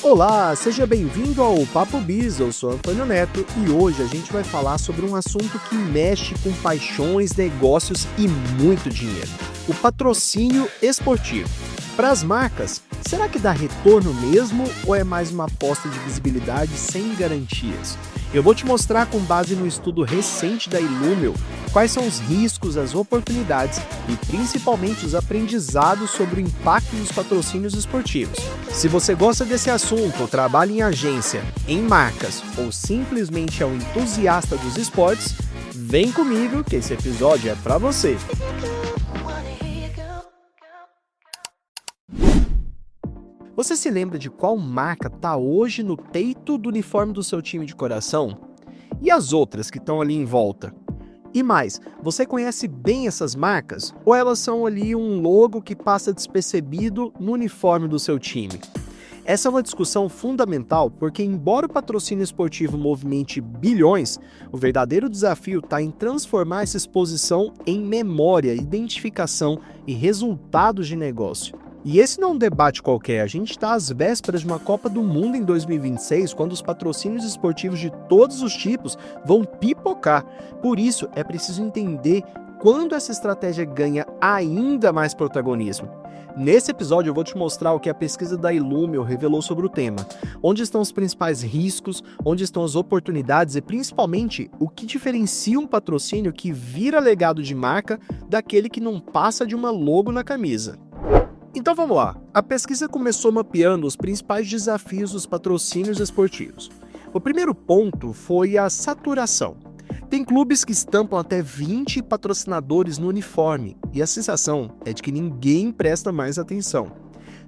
Olá, seja bem-vindo ao Papo Biz, eu sou Antônio Neto e hoje a gente vai falar sobre um assunto que mexe com paixões, negócios e muito dinheiro: o patrocínio esportivo. Para as marcas, será que dá retorno mesmo ou é mais uma aposta de visibilidade sem garantias? Eu vou te mostrar com base no estudo recente da Illumio quais são os riscos, as oportunidades e principalmente os aprendizados sobre o impacto dos patrocínios esportivos. Se você gosta desse assunto ou trabalha em agência, em marcas ou simplesmente é um entusiasta dos esportes, vem comigo que esse episódio é para você. Você se lembra de qual marca está hoje no peito do uniforme do seu time de coração? E as outras que estão ali em volta? E mais, você conhece bem essas marcas? Ou elas são ali um logo que passa despercebido no uniforme do seu time? Essa é uma discussão fundamental porque, embora o patrocínio esportivo movimente bilhões, o verdadeiro desafio está em transformar essa exposição em memória, identificação e resultados de negócio. E esse não é um debate qualquer, a gente está às vésperas de uma Copa do Mundo em 2026, quando os patrocínios esportivos de todos os tipos vão pipocar. Por isso, é preciso entender quando essa estratégia ganha ainda mais protagonismo. Nesse episódio eu vou te mostrar o que a pesquisa da Illumio revelou sobre o tema, onde estão os principais riscos, onde estão as oportunidades e principalmente o que diferencia um patrocínio que vira legado de marca daquele que não passa de uma logo na camisa. Então vamos lá, a pesquisa começou mapeando os principais desafios dos patrocínios esportivos. O primeiro ponto foi a saturação. Tem clubes que estampam até 20 patrocinadores no uniforme e a sensação é de que ninguém presta mais atenção.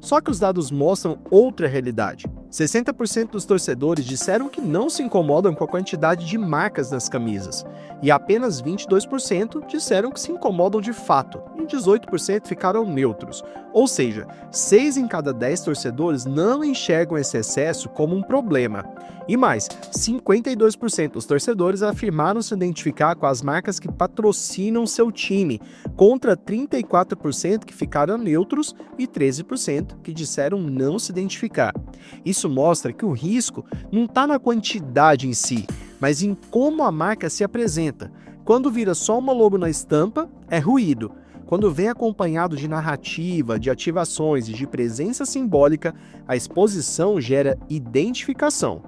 Só que os dados mostram outra realidade. 60% dos torcedores disseram que não se incomodam com a quantidade de marcas nas camisas, e apenas 22% disseram que se incomodam de fato, e 18% ficaram neutros. Ou seja, 6 em cada 10 torcedores não enxergam esse excesso como um problema. E mais, 52% dos torcedores afirmaram se identificar com as marcas que patrocinam seu time, contra 34% que ficaram neutros e 13% que disseram não se identificar. Isso mostra que o risco não está na quantidade em si, mas em como a marca se apresenta. Quando vira só uma logo na estampa, é ruído. Quando vem acompanhado de narrativa, de ativações e de presença simbólica, a exposição gera identificação.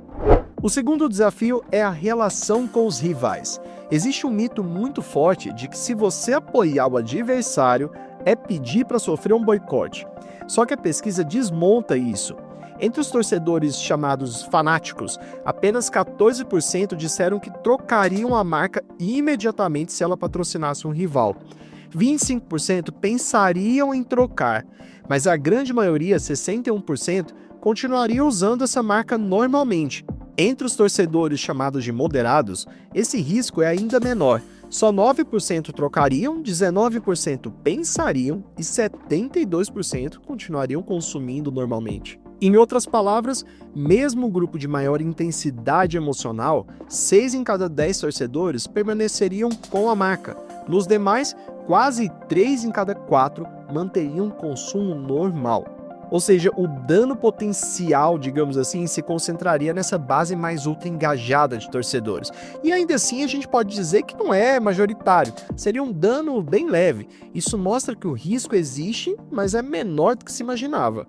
O segundo desafio é a relação com os rivais. Existe um mito muito forte de que se você apoiar o adversário, é pedir para sofrer um boicote. Só que a pesquisa desmonta isso. Entre os torcedores chamados fanáticos, apenas 14% disseram que trocariam a marca imediatamente se ela patrocinasse um rival. 25% pensariam em trocar, mas a grande maioria, 61%, continuaria usando essa marca normalmente. Entre os torcedores chamados de moderados, esse risco é ainda menor. Só 9% trocariam, 19% pensariam e 72% continuariam consumindo normalmente. Em outras palavras, mesmo o grupo de maior intensidade emocional, 6 em cada 10 torcedores permaneceriam com a marca. Nos demais, quase 3 em cada 4 manteriam um consumo normal. Ou seja, o dano potencial, digamos assim, se concentraria nessa base mais ultra engajada de torcedores. E ainda assim a gente pode dizer que não é majoritário, seria um dano bem leve. Isso mostra que o risco existe, mas é menor do que se imaginava.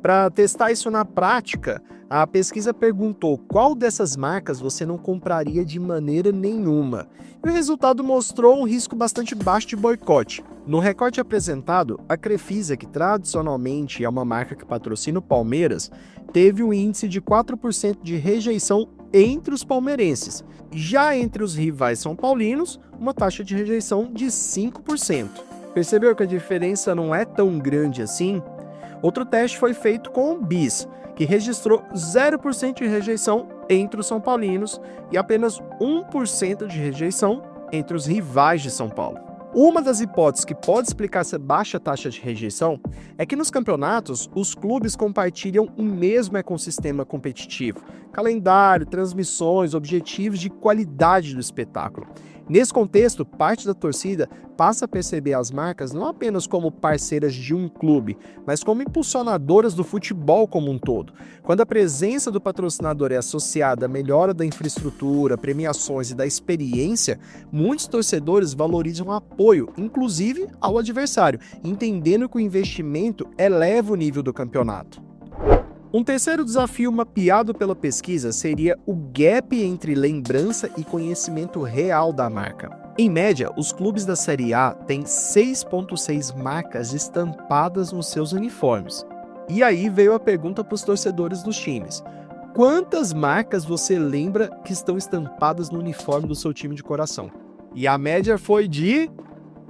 Para testar isso na prática, a pesquisa perguntou qual dessas marcas você não compraria de maneira nenhuma. E o resultado mostrou um risco bastante baixo de boicote. No recorte apresentado, a Crefisa, que tradicionalmente é uma marca que patrocina o Palmeiras, teve um índice de 4% de rejeição entre os palmeirenses. Já entre os rivais são paulinos, uma taxa de rejeição de 5%. Percebeu que a diferença não é tão grande assim? Outro teste foi feito com o BIS, que registrou 0% de rejeição entre os são paulinos e apenas 1% de rejeição entre os rivais de São Paulo. Uma das hipóteses que pode explicar essa baixa taxa de rejeição é que nos campeonatos os clubes compartilham o mesmo ecossistema competitivo, calendário, transmissões, objetivos de qualidade do espetáculo. Nesse contexto, parte da torcida passa a perceber as marcas não apenas como parceiras de um clube, mas como impulsionadoras do futebol como um todo. Quando a presença do patrocinador é associada à melhora da infraestrutura, premiações e da experiência, muitos torcedores valorizam o apoio, inclusive ao adversário, entendendo que o investimento eleva o nível do campeonato. Um terceiro desafio mapeado pela pesquisa seria o gap entre lembrança e conhecimento real da marca. Em média, os clubes da Série A têm 6,6 marcas estampadas nos seus uniformes. E aí veio a pergunta para os torcedores dos times. Quantas marcas você lembra que estão estampadas no uniforme do seu time de coração? E a média foi de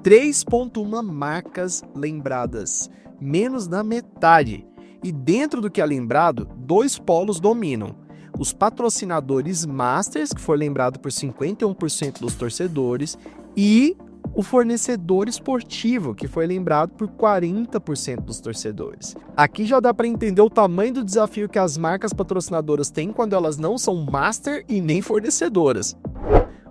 3,1 marcas lembradas, menos da metade. E dentro do que é lembrado, 2 polos dominam. Os patrocinadores Masters, que foi lembrado por 51% dos torcedores, e o fornecedor esportivo, que foi lembrado por 40% dos torcedores. Aqui já dá para entender o tamanho do desafio que as marcas patrocinadoras têm quando elas não são Master e nem fornecedoras.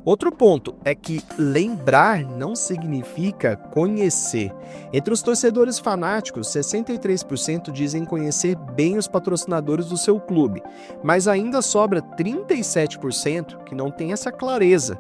Outro ponto é que lembrar não significa conhecer. Entre os torcedores fanáticos, 63% dizem conhecer bem os patrocinadores do seu clube, mas ainda sobra 37% que não tem essa clareza.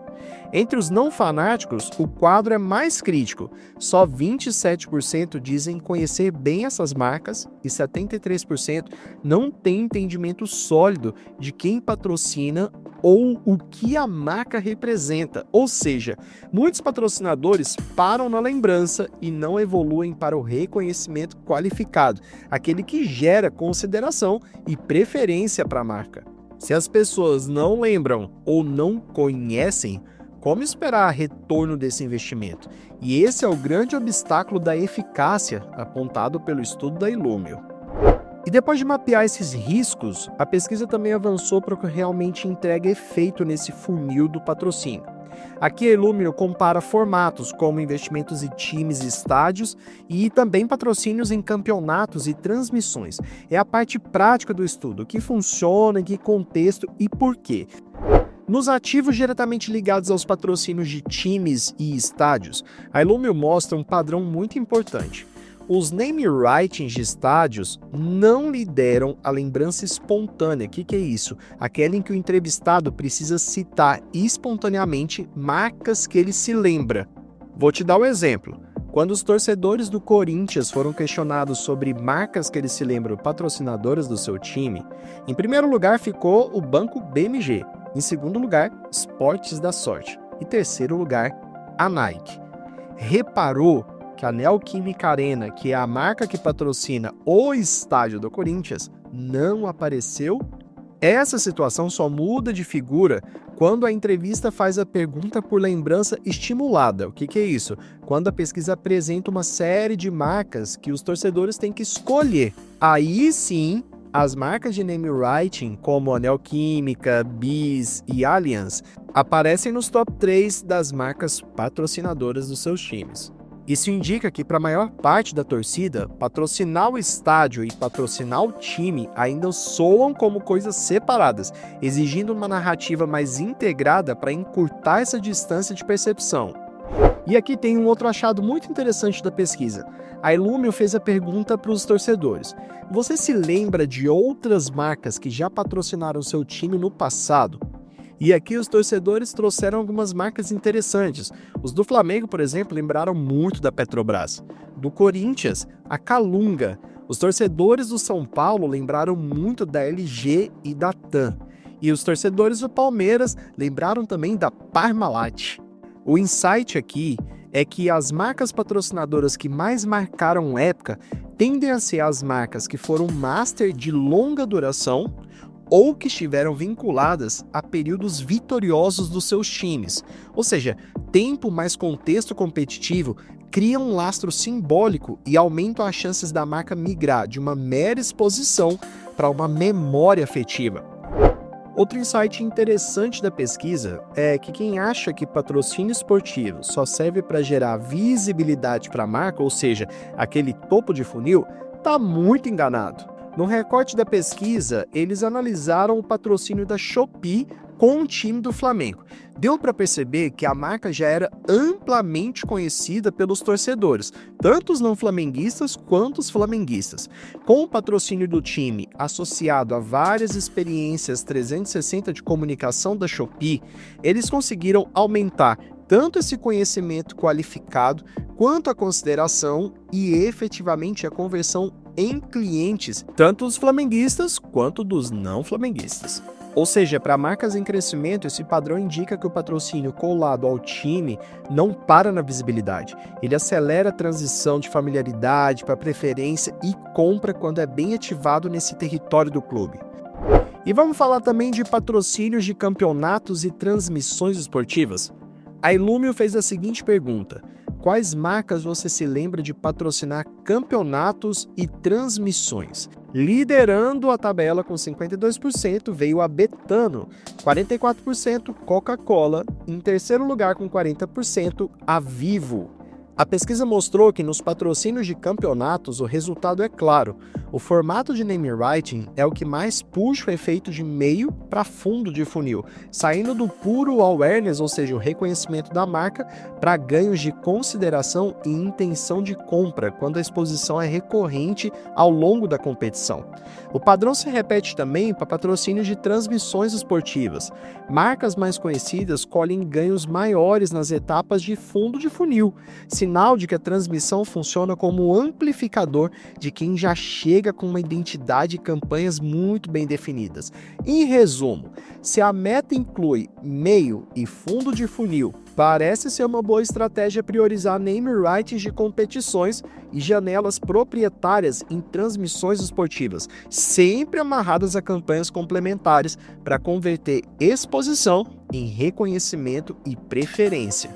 Entre os não fanáticos, o quadro é mais crítico. Só 27% dizem conhecer bem essas marcas e 73% não têm entendimento sólido de quem patrocina ou o que a marca representa. Ou seja, muitos patrocinadores param na lembrança e não evoluem para o reconhecimento qualificado, aquele que gera consideração e preferência para a marca. Se as pessoas não lembram ou não conhecem, como esperar retorno desse investimento? E esse é o grande obstáculo da eficácia apontado pelo estudo da Illumio. E depois de mapear esses riscos, a pesquisa também avançou para o que realmente entrega efeito nesse funil do patrocínio. Aqui a Illumio compara formatos como investimentos em times e estádios e também patrocínios em campeonatos e transmissões. É a parte prática do estudo, o que funciona, em que contexto e por quê. Nos ativos diretamente ligados aos patrocínios de times e estádios, a Illumio mostra um padrão muito importante. Os name writings de estádios não lideram a lembrança espontânea. O que é isso? Aquela em que o entrevistado precisa citar espontaneamente marcas que ele se lembra. Vou te dar um exemplo. Quando os torcedores do Corinthians foram questionados sobre marcas que eles se lembram patrocinadoras do seu time, em primeiro lugar ficou o Banco BMG, em segundo lugar, Esportes da Sorte e terceiro lugar, a Nike. Reparou que a Neoquímica Arena, que é a marca que patrocina o estádio do Corinthians, não apareceu? Essa situação só muda de figura quando a entrevista faz a pergunta por lembrança estimulada. O que é isso? Quando a pesquisa apresenta uma série de marcas que os torcedores têm que escolher. Aí sim, as marcas de name writing, como a Neoquímica, Bis e Allianz, aparecem nos top 3 das marcas patrocinadoras dos seus times. Isso indica que, para a maior parte da torcida, patrocinar o estádio e patrocinar o time ainda soam como coisas separadas, exigindo uma narrativa mais integrada para encurtar essa distância de percepção. E aqui tem um outro achado muito interessante da pesquisa. A Illumio fez a pergunta para os torcedores: você se lembra de outras marcas que já patrocinaram seu time no passado? E aqui os torcedores trouxeram algumas marcas interessantes. Os do Flamengo, por exemplo, lembraram muito da Petrobras. Do Corinthians, a Calunga. Os torcedores do São Paulo lembraram muito da LG e da TAM. E os torcedores do Palmeiras lembraram também da Parmalat. O insight aqui é que as marcas patrocinadoras que mais marcaram época tendem a ser as marcas que foram master de longa duração ou que estiveram vinculadas a períodos vitoriosos dos seus times. Ou seja, tempo mais contexto competitivo cria um lastro simbólico e aumentam as chances da marca migrar de uma mera exposição para uma memória afetiva. Outro insight interessante da pesquisa é que quem acha que patrocínio esportivo só serve para gerar visibilidade para a marca, ou seja, aquele topo de funil, está muito enganado. No recorte da pesquisa, eles analisaram o patrocínio da Shopee com o time do Flamengo. Deu para perceber que a marca já era amplamente conhecida pelos torcedores, tanto os não flamenguistas quanto os flamenguistas. Com o patrocínio do time associado a várias experiências 360 de comunicação da Shopee, eles conseguiram aumentar tanto esse conhecimento qualificado quanto a consideração e efetivamente a conversão em clientes, tanto os flamenguistas quanto dos não flamenguistas. Ou seja, para marcas em crescimento, esse padrão indica que o patrocínio colado ao time não para na visibilidade. Ele acelera a transição de familiaridade para preferência e compra quando é bem ativado nesse território do clube. E vamos falar também de patrocínios de campeonatos e transmissões esportivas? A Illumio fez a seguinte pergunta: quais marcas você se lembra de patrocinar campeonatos e transmissões? Liderando a tabela com 52% veio a Betano, 44% Coca-Cola, em terceiro lugar com 40% a Vivo. A pesquisa mostrou que nos patrocínios de campeonatos o resultado é claro. O formato de name writing é o que mais puxa o efeito de meio para fundo de funil, saindo do puro awareness, ou seja, o reconhecimento da marca, para ganhos de consideração e intenção de compra, quando a exposição é recorrente ao longo da competição. O padrão se repete também para patrocínios de transmissões esportivas. Marcas mais conhecidas colhem ganhos maiores nas etapas de fundo de funil, sinal de que a transmissão funciona como amplificador de quem já chega com uma identidade e campanhas muito bem definidas. Em resumo, se a meta inclui meio e fundo de funil, parece ser uma boa estratégia priorizar name rights de competições e janelas proprietárias em transmissões esportivas, sempre amarradas a campanhas complementares para converter exposição em reconhecimento e preferência.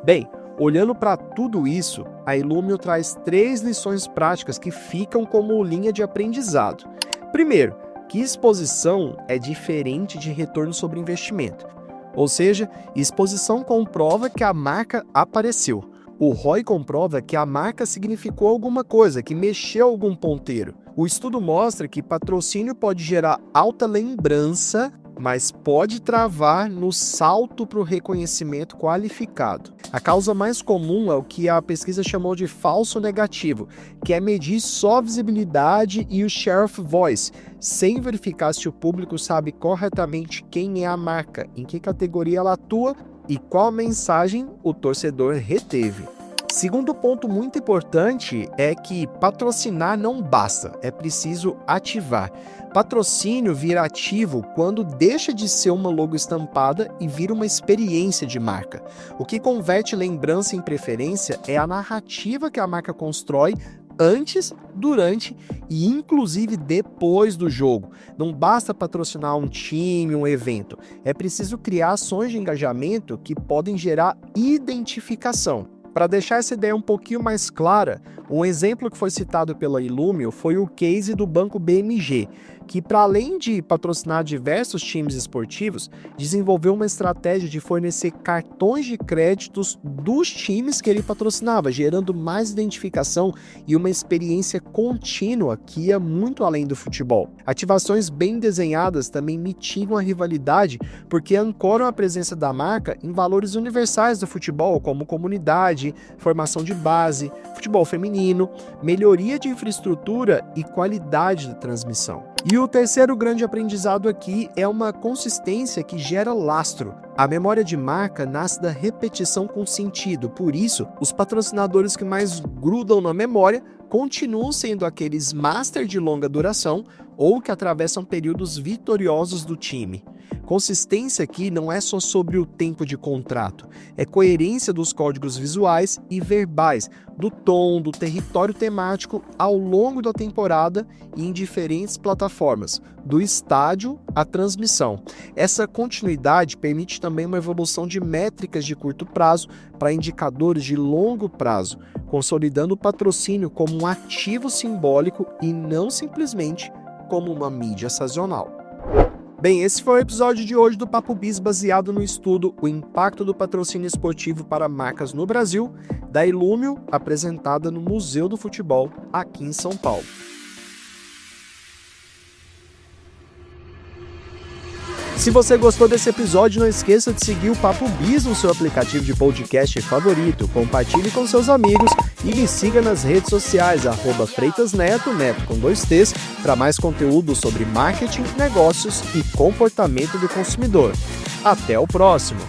Bem, olhando para tudo isso, a Illumio traz 3 lições práticas que ficam como linha de aprendizado. Primeiro, que exposição é diferente de retorno sobre investimento. Ou seja, exposição comprova que a marca apareceu. O ROI comprova que a marca significou alguma coisa, que mexeu algum ponteiro. O estudo mostra que patrocínio pode gerar alta lembrança, mas pode travar no salto para o reconhecimento qualificado. A causa mais comum é o que a pesquisa chamou de falso negativo, que é medir só a visibilidade e o share of voice, sem verificar se o público sabe corretamente quem é a marca, em que categoria ela atua e qual mensagem o torcedor reteve. Segundo ponto muito importante é que patrocinar não basta, é preciso ativar. Patrocínio vira ativo quando deixa de ser uma logo estampada e vira uma experiência de marca. O que converte lembrança em preferência é a narrativa que a marca constrói antes, durante e inclusive depois do jogo. Não basta patrocinar um time, um evento. É preciso criar ações de engajamento que podem gerar identificação. Para deixar essa ideia um pouquinho mais clara, um exemplo que foi citado pela Illumio foi o case do Banco BMG, que, para além de patrocinar diversos times esportivos, desenvolveu uma estratégia de fornecer cartões de créditos dos times que ele patrocinava, gerando mais identificação e uma experiência contínua que ia muito além do futebol. Ativações bem desenhadas também mitigam a rivalidade, porque ancoram a presença da marca em valores universais do futebol, como comunidade, formação de base, futebol feminino, melhoria de infraestrutura e qualidade da transmissão. E o terceiro grande aprendizado aqui é uma consistência que gera lastro. A memória de marca nasce da repetição com sentido, por isso, os patrocinadores que mais grudam na memória continuam sendo aqueles master de longa duração ou que atravessam períodos vitoriosos do time. Consistência aqui não é só sobre o tempo de contrato, é coerência dos códigos visuais e verbais, do tom, do território temático ao longo da temporada e em diferentes plataformas, do estádio à transmissão. Essa continuidade permite também uma evolução de métricas de curto prazo para indicadores de longo prazo, consolidando o patrocínio como um ativo simbólico e não simplesmente como uma mídia sazonal. Bem, esse foi o episódio de hoje do Papo Biz, baseado no estudo O Impacto do Patrocínio Esportivo para Marcas no Brasil, da Illumio, apresentada no Museu do Futebol, aqui em São Paulo. Se você gostou desse episódio, não esqueça de seguir o Papo Biz no seu aplicativo de podcast favorito, compartilhe com seus amigos e me siga nas redes sociais, @FreitasNeto, Neto com 2 T's, para mais conteúdo sobre marketing, negócios e comportamento do consumidor. Até o próximo!